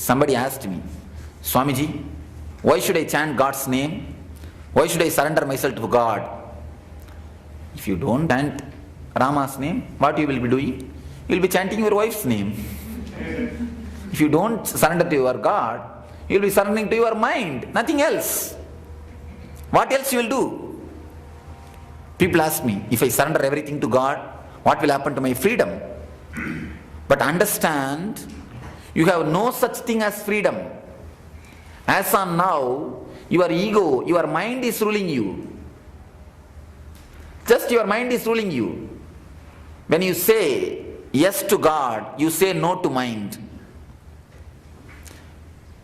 Somebody asked me, Swamiji, why should I chant God's name? Why should I surrender myself to God? If you don't chant Rama's name, what you will be doing? You will be chanting your wife's name. If you don't surrender to your God, you will be surrendering to your mind, nothing else. What else you will do? People ask me, if I surrender everything to God, what will happen to my freedom? But understand, you have no such thing as freedom. As on now, your ego, your mind is ruling you. Just your mind is ruling you. When you say yes to God, you say no to mind.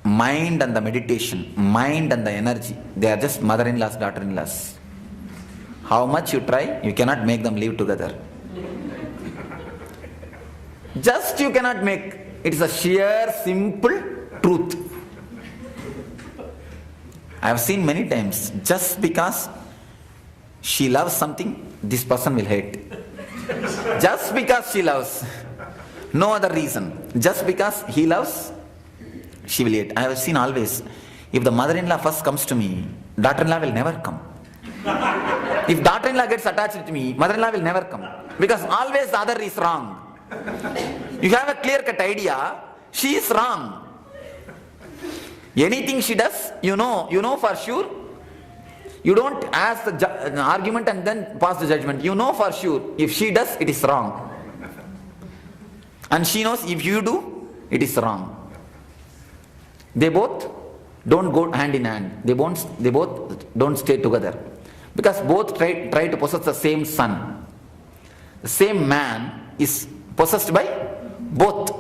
Mind and the meditation, mind and the energy, they are just mother-in-laws, daughter-in-laws. How much you try, you cannot make them live together. Just you cannot make. It is a sheer, simple truth. I have seen many times, just because she loves something, this person will hate. Just because she loves, no other reason. Just because he loves, she will hate. I have seen always, if the mother-in-law first comes to me, daughter-in-law will never come. If daughter-in-law gets attached to me, mother-in-law will never come. Because always the other is wrong. You have a clear-cut idea, she is wrong. Anything she does, you know for sure. You don't ask the argument and then pass the judgment. You know for sure, if she does, it is wrong. And she knows if you do, it is wrong. They both don't go hand in hand. They both don't stay together. Because both try to possess the same son. The same man is possessed by both.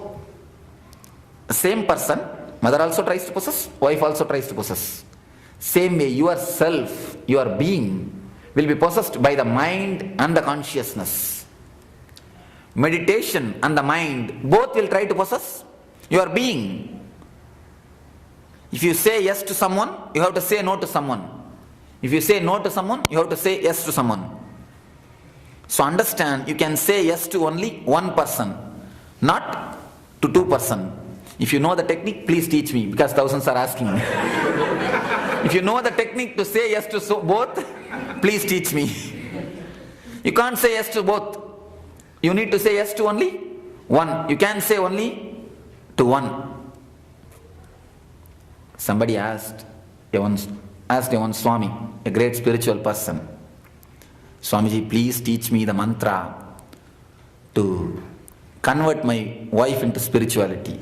The same person, mother also tries to possess, wife also tries to possess. Same way, yourself, your being, will be possessed by the mind and the consciousness. Meditation and the mind, both will try to possess your being. If you say yes to someone, you have to say no to someone. If you say no to someone, you have to say yes to someone. So understand, you can say yes to only one person, not to two persons. If you know the technique, please teach me, because thousands are asking me. If you know the technique to say yes to both, please teach me. You can't say yes to both. You need to say yes to only one. You can't say only to one. Somebody asked one Swami, a great spiritual person, Swamiji, please teach me the mantra to convert my wife into spirituality.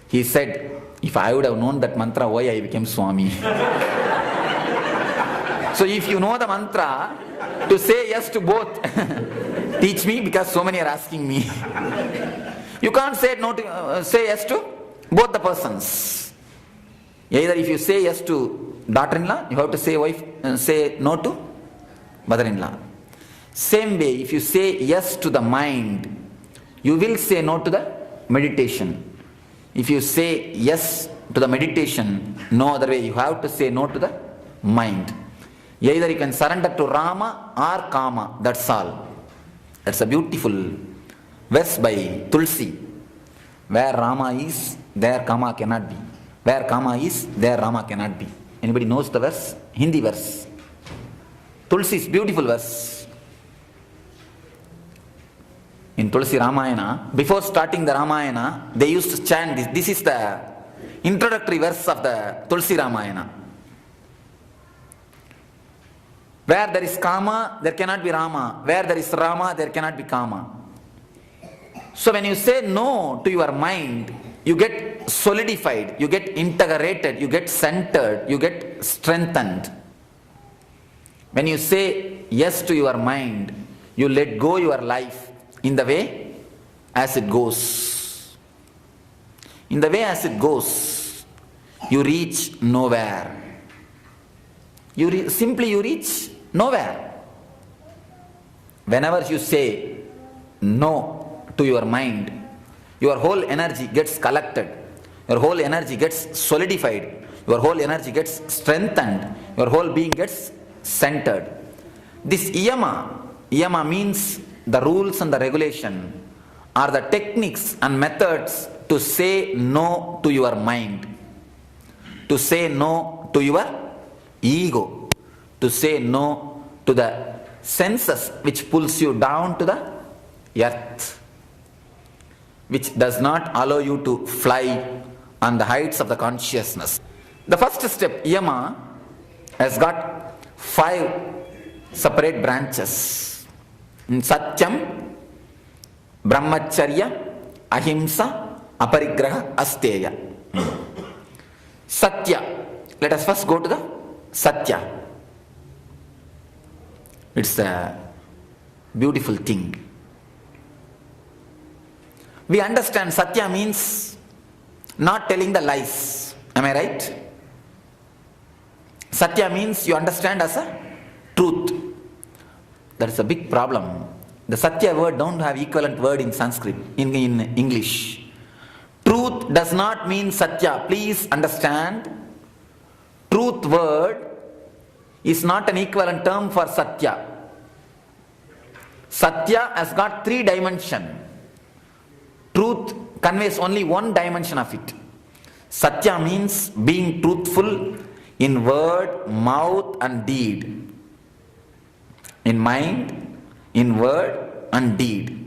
He said, if I would have known that mantra, why I became Swami? So if you know the mantra to say yes to both, teach me, because so many are asking me. You can't say no to say yes to both the persons. Either if you say yes to daughter-in-law, you have to say no to mother-in-law. Same way, if you say yes to the mind, you will say no to the meditation. If you say yes to the meditation, no other way, you have to say no to the mind. Either you can surrender to Rama or Kama, that's all. That's a beautiful verse by Tulsi. Where Rama is, there Kama cannot be. Where Kama is, there Rama cannot be. Anybody knows the verse? Hindi verse. Tulsi's beautiful verse. In Tulsi Ramayana, before starting the Ramayana, they used to chant this. This is the introductory verse of the Tulsi Ramayana. Where there is Kama, there cannot be Rama. Where there is Rama, there cannot be Kama. So when you say no to your mind, you get solidified, you get integrated, you get centered, you get strengthened. When you say yes to your mind, you let go your life in the way as it goes. In the way as it goes, you reach nowhere. You reach nowhere. Whenever you say no to your mind, your whole energy gets collected, your whole energy gets solidified, your whole energy gets strengthened, your whole being gets centered. This yama means the rules and the regulation are the techniques and methods to say no to your mind, to say no to your ego, to say no to the senses which pulls you down to the earth, which does not allow you to fly on the heights of the consciousness. The first step, yama, has got 5 separate branches. Satyam, Brahmacharya, Ahimsa, Aparigraha, Asteya. Satya. Let us first go to the Satya. It's a beautiful thing. We understand Satya means not telling the lies. Am I right? Satya means you understand as a truth. That's a big problem. The Satya word don't have equivalent word in Sanskrit, in English. Truth does not mean Satya. Please understand. Truth word is not an equivalent term for Satya. Satya has got 3 dimensions. Truth conveys only 1 dimension of it. Satya means being truthful in word, mouth and deed. In mind, in word and deed.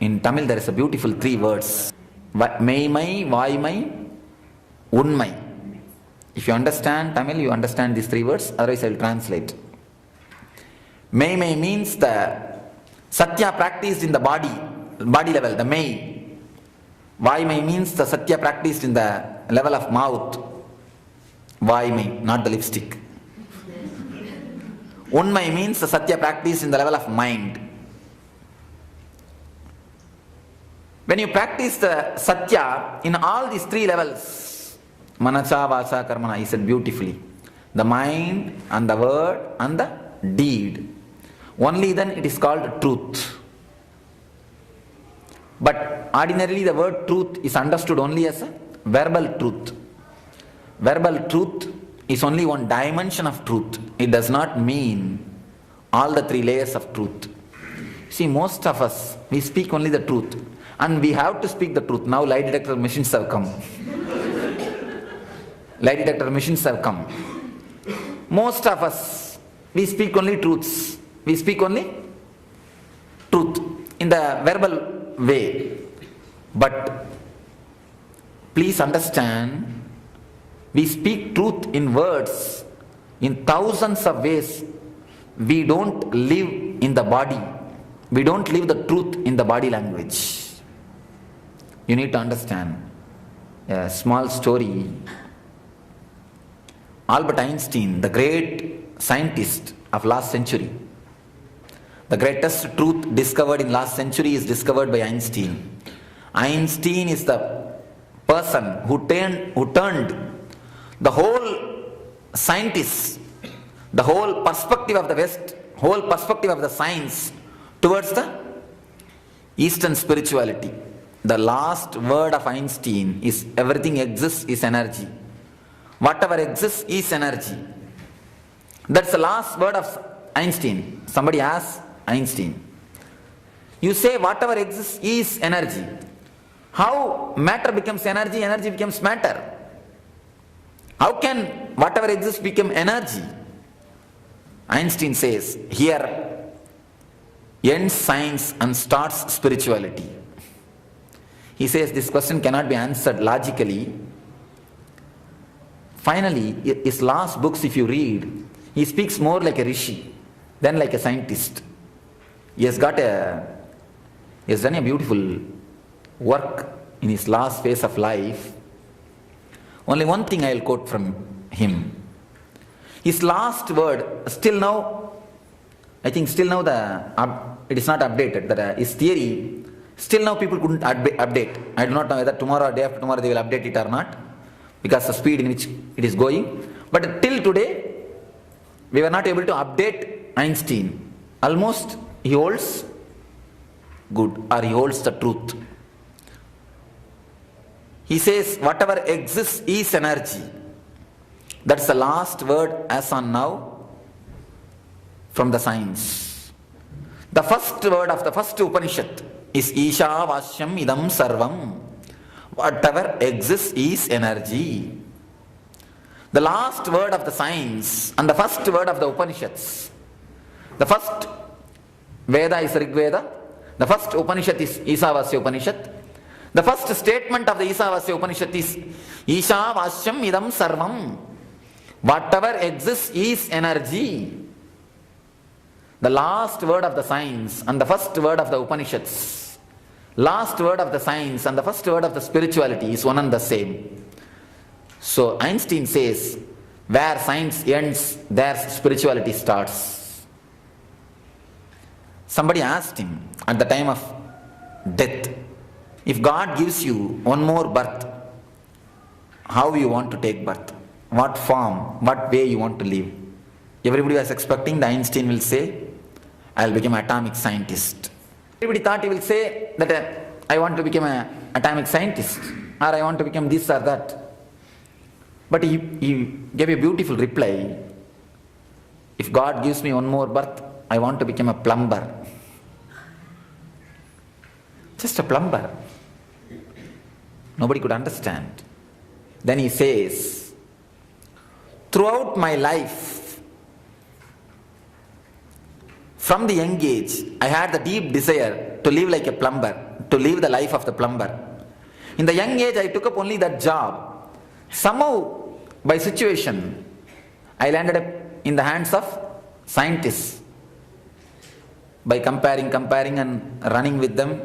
In Tamil there is a beautiful 3 words. Meimai, Vaimai, Unmai. If you understand Tamil, you understand these 3 words, otherwise I will translate. Meimai means the Satya practiced in the body level, the Mei. Vaimai means the Satya practiced in the level of mouth. Vaimai, not the lipstick. Unmai means the Satya practiced in the level of mind. When you practice the Satya in all these 3 levels, Manacha, Vacha, Karmana, he said beautifully. The mind and the word and the deed. Only then it is called truth. But ordinarily the word truth is understood only as a verbal truth. Verbal truth is only 1 dimension of truth. It does not mean all the 3 layers of truth. See, most of us, we speak only the truth. And we have to speak the truth. Now lie detector machines have come. Lie detector machines have come. Most of us, we speak only truths. We speak only truth in the verbal way. But please understand, we speak truth in words in thousands of ways. We don't live in the body. We don't live the truth in the body language. You need to understand a small story. Albert Einstein, the great scientist of last century, the greatest truth discovered in last century is discovered by Einstein. Einstein is the person who turned the whole scientists, the whole perspective of the West, whole perspective of the science towards the Eastern spirituality. The last word of Einstein is everything exists is energy. Whatever exists is energy. That's the last word of Einstein. Somebody asks Einstein, you say whatever exists is energy. How matter becomes energy, energy becomes matter? How can whatever exists become energy? Einstein says, here ends science and starts spirituality. He says this question cannot be answered logically. Finally, his last books if you read, he speaks more like a rishi than like a scientist. He has done a beautiful work in his last phase of life. Only one thing I will quote from him. His last word, still now, I think still now it is not updated, that his theory, still now people couldn't update. I do not know whether tomorrow or day after tomorrow they will update it or not, because the speed in which it is going. But till today, we were not able to update Einstein. Almost he holds good, or he holds the truth. He says whatever exists is energy. That's the last word as on now from the science. The first word of the first Upanishad, is Ishavashyam idam sarvam. Whatever exists is energy. The last word of the science and the first word of the Upanishads. The first Veda is Rig Veda. The first Upanishad is Isavasya Upanishad. The first statement of the Isavasya Upanishad is Ishavashyam idam sarvam. Whatever exists is energy. The last word of the science and the first word of the Upanishads, last word of the science and the first word of the spirituality is one and the same. So Einstein says, where science ends, there spirituality starts. Somebody asked him at the time of death, if God gives you one more birth, how you want to take birth? What form, what way you want to live? Everybody was expecting the Einstein will say, I will become an atomic scientist. Everybody thought he will say that I want to become an atomic scientist, or I want to become this or that. But he gave a beautiful reply. If God gives me one more birth, I want to become a plumber. Just a plumber. Nobody could understand. Then he says, throughout my life, from the young age, I had the deep desire to live like a plumber, to live the life of the plumber. In the young age, I took up only that job. Somehow, by situation, I landed up in the hands of scientists. By comparing and running with them,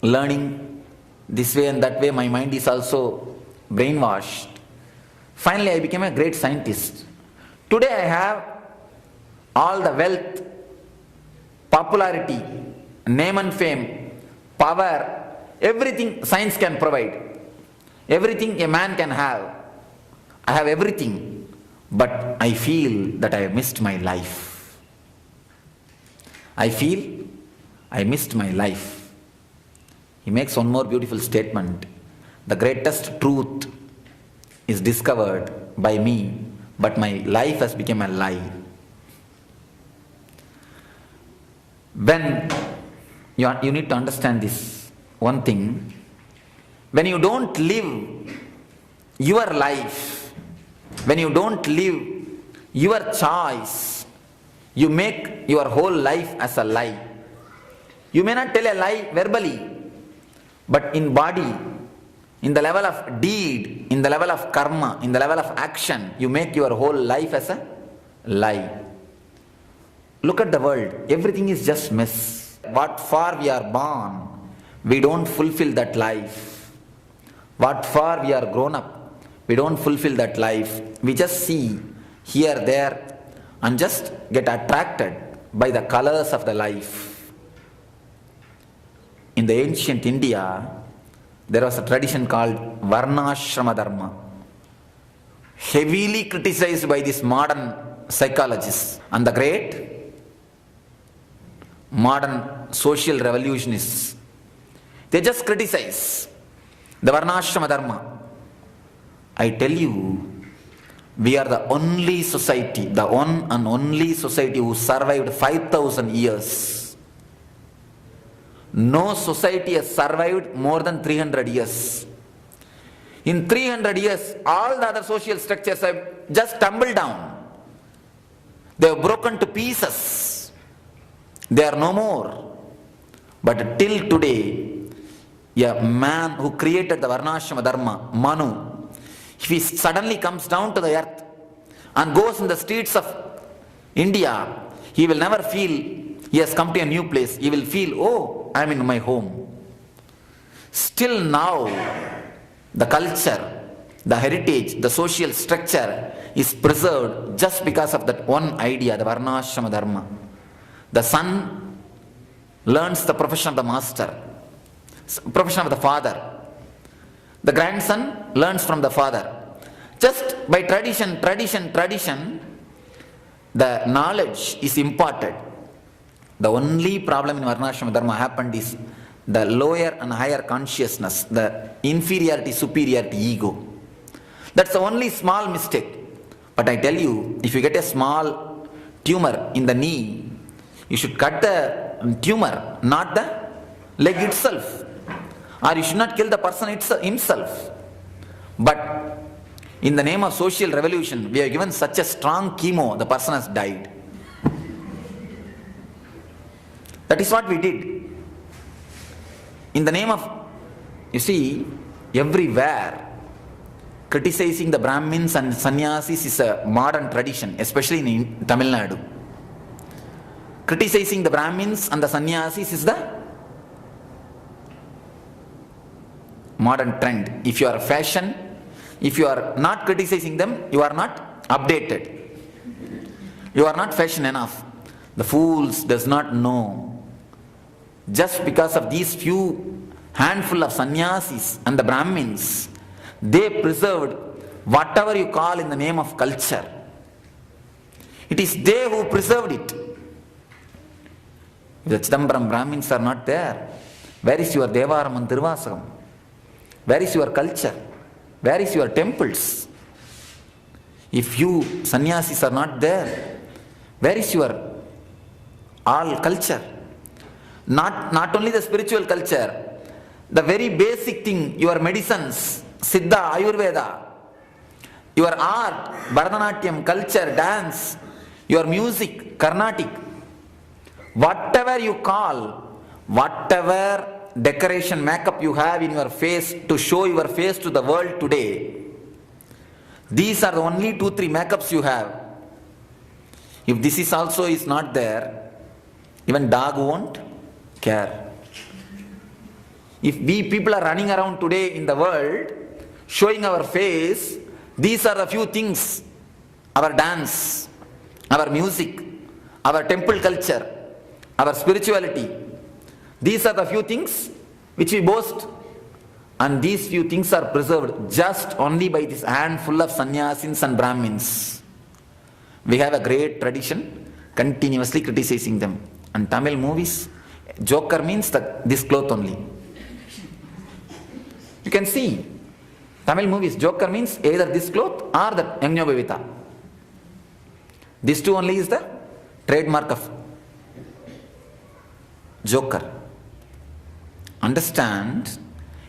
learning this way and that way, my mind is also brainwashed. Finally, I became a great scientist. Today, I have all the wealth, popularity, name and fame, power, everything science can provide. Everything a man can have. I have everything, but I feel that I have missed my life. I feel I missed my life. He makes one more beautiful statement. The greatest truth is discovered by me, but my life has become a lie. When you need to understand this one thing, when you don't live your life, when you don't live your choice, you make your whole life as a lie. You may not tell a lie verbally, but in body, in the level of deed, in the level of karma, in the level of action, you make your whole life as a lie. Look at the world, everything is just mess. What for we are born, we don't fulfill that life. What for we are grown up, we don't fulfill that life. We just see here, there, and just get attracted by the colors of the life. In the ancient India, there was a tradition called Varnashrama Dharma, heavily criticized by these modern psychologists and the great modern social revolutionists. They just criticize the Varnashrama Dharma. I tell you, we are the only society, the one and only society who survived 5,000 years. No society has survived more than 300 years. In 300 years, all the other social structures have just tumbled down. They have broken to pieces. They are no more. But till today, a man who created the Varnashrama Dharma, Manu, if he suddenly comes down to the earth and goes in the streets of India, he will never feel he has come to a new place. He will feel, oh, I am in my home. Still now, the culture, the heritage, the social structure is preserved just because of that one idea, the Varnashrama Dharma. The son learns the profession of the master, profession of the father. The grandson learns from the father. Just by tradition, the knowledge is imparted. The only problem in Varnashrama Dharma happened is the lower and higher consciousness, the inferiority, superiority, ego. That's the only small mistake. But I tell you, if you get a small tumor in the knee, you should cut the tumor, not the leg itself. Or you should not kill the person himself. But in the name of social revolution, we have given such a strong chemo, the person has died. That is what we did. In the name of, you see, everywhere, criticizing the Brahmins and sannyasis is a modern tradition, especially in Tamil Nadu. Criticizing the Brahmins and the sannyasis is the modern trend. If you are fashion, if you are not criticizing them, you are not updated. You are not fashion enough. The fools does not know. Just because of these few handful of sannyasis and the Brahmins, they preserved whatever you call in the name of culture. It is they who preserved it. The Chidambaram Brahmins are not there. Where is your Devaram and Tiruvasakam? Where is your culture? Where is your temples? If you sannyasis are not there, where is your all culture? Not only the spiritual culture, the very basic thing, your medicines, Siddha, Ayurveda, your art, Bharatanatyam, culture, dance, your music, Carnatic, whatever you call, whatever decoration, makeup you have in your face to show your face to the world today, these are the only 2-3 makeups you have. If this is also is not there, even dog won't care. If we people are running around today in the world, showing our face, these are the few things, our dance, our music, our temple culture, our spirituality, these are the few things which we boast, and these few things are preserved just only by this handful of sannyasins and Brahmins. We have a great tradition continuously criticizing them. And Tamil movies, Joker means this cloth only. You can see, Tamil movies, Joker means either this cloth or the Yajñobhavita. These two only is the trademark of Joker. Understand,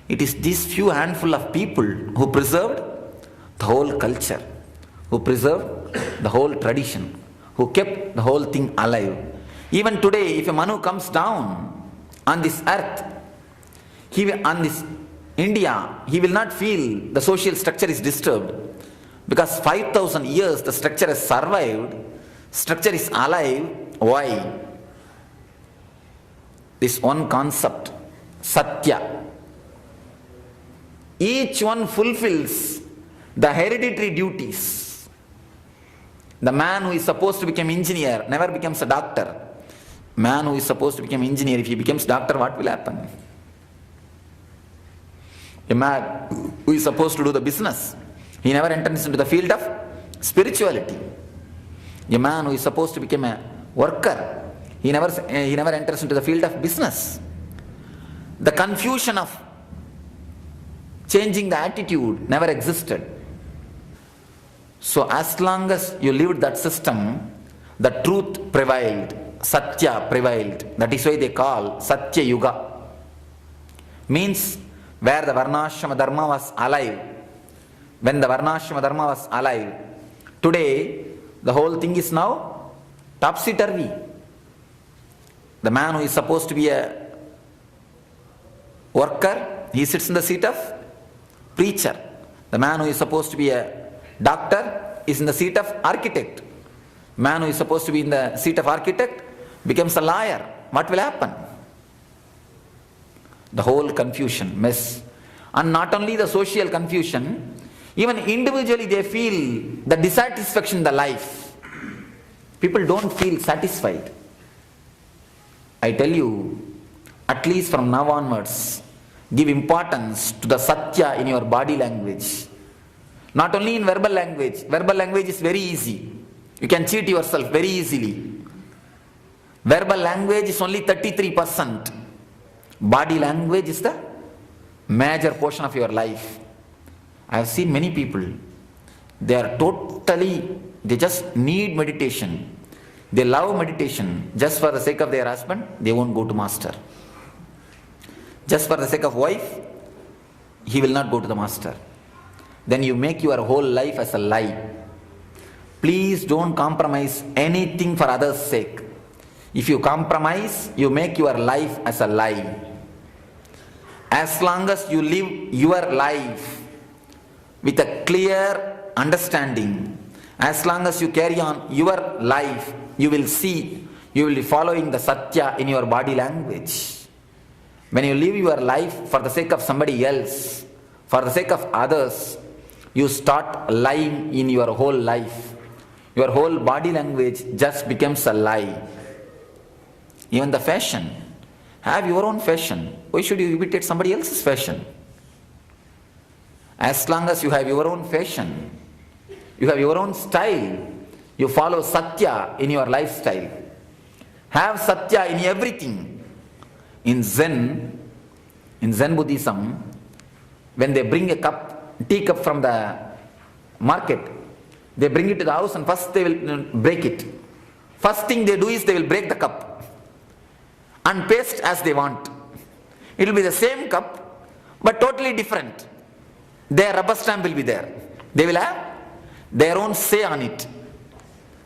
it is these few handful of people who preserved the whole culture, who preserved the whole tradition, who kept the whole thing alive. Even today, if a Manu comes down on this earth, on this India, he will not feel the social structure is disturbed, because 5,000 years the structure has survived, structure is alive. Why? This one concept, Satya. Each one fulfills the hereditary duties. The man who is supposed to become engineer never becomes a doctor. Man who is supposed to become engineer, if he becomes doctor, what will happen? A man who is supposed to do the business, he never enters into the field of spirituality. A man who is supposed to become a worker, he never enters into the field of business. The confusion of changing the attitude never existed. So as long as you lived that system, the truth prevailed, Satya prevailed. That is why they call Satya Yuga. Means where the Varnashrama Dharma was alive. When the Varnashrama Dharma was alive. Today, the whole thing is now topsy-turvy. The man who is supposed to be a worker, he sits in the seat of preacher. The man who is supposed to be a doctor is in the seat of architect. Man who is supposed to be in the seat of architect becomes a lawyer. What will happen? The whole confusion, mess. And not only the social confusion, even individually they feel the dissatisfaction in the life. People don't feel satisfied. I tell you, at least from now onwards, give importance to the Satya in your body language. Not only in verbal language. Verbal language is very easy. You can cheat yourself very easily. Verbal language is only 33%. Body language is the major portion of your life. I have seen many people, they just need meditation. They love meditation. Just for the sake of their husband, they won't go to master. just for the sake of wife, he will not go to the master. Then you make your whole life as a lie. Please don't compromise anything for others' sake. If you compromise, you make your life as a lie. As long as you live your life with a clear understanding, as long as you carry on your life, you will see, you will be following the Satya in your body language. When you live your life for the sake of somebody else, for the sake of others, you start lying in your whole life. Your whole body language just becomes a lie. Even the fashion. Have your own fashion. Why should you imitate somebody else's fashion? As long as you have your own fashion, you have your own style, you follow Satya in your lifestyle. Have Satya in everything. In Zen Buddhism, when they bring a teacup from the market, they bring it to the house and first they will break it. First thing they do is they will break the cup and paste as they want. It will be the same cup but totally different. Their rubber stamp will be there. They will have their own say on it.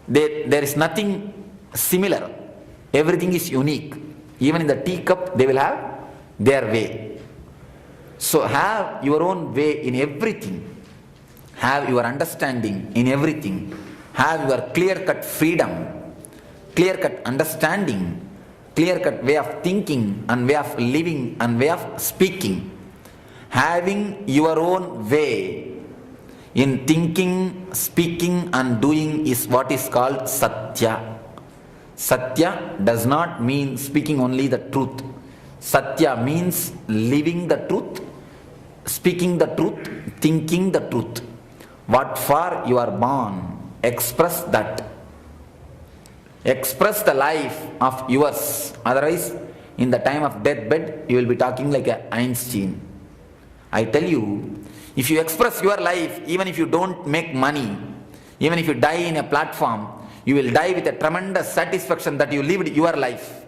There is nothing similar. Everything is unique. Even in the teacup they will have their way. So have your own way in everything. Have your understanding in everything. Have your clear-cut freedom, clear-cut understanding, clear-cut way of thinking and way of living and way of speaking. Having your own way in thinking, speaking and doing is what is called Satya. Satya does not mean speaking only the truth. Satya means living the truth, speaking the truth, thinking the truth. What for you are born, express that. Express the life of yours. Otherwise, in the time of deathbed, you will be talking like an Einstein. I tell you, if you express your life, even if you don't make money, even if you die in a platform, you will die with a tremendous satisfaction that you lived your life.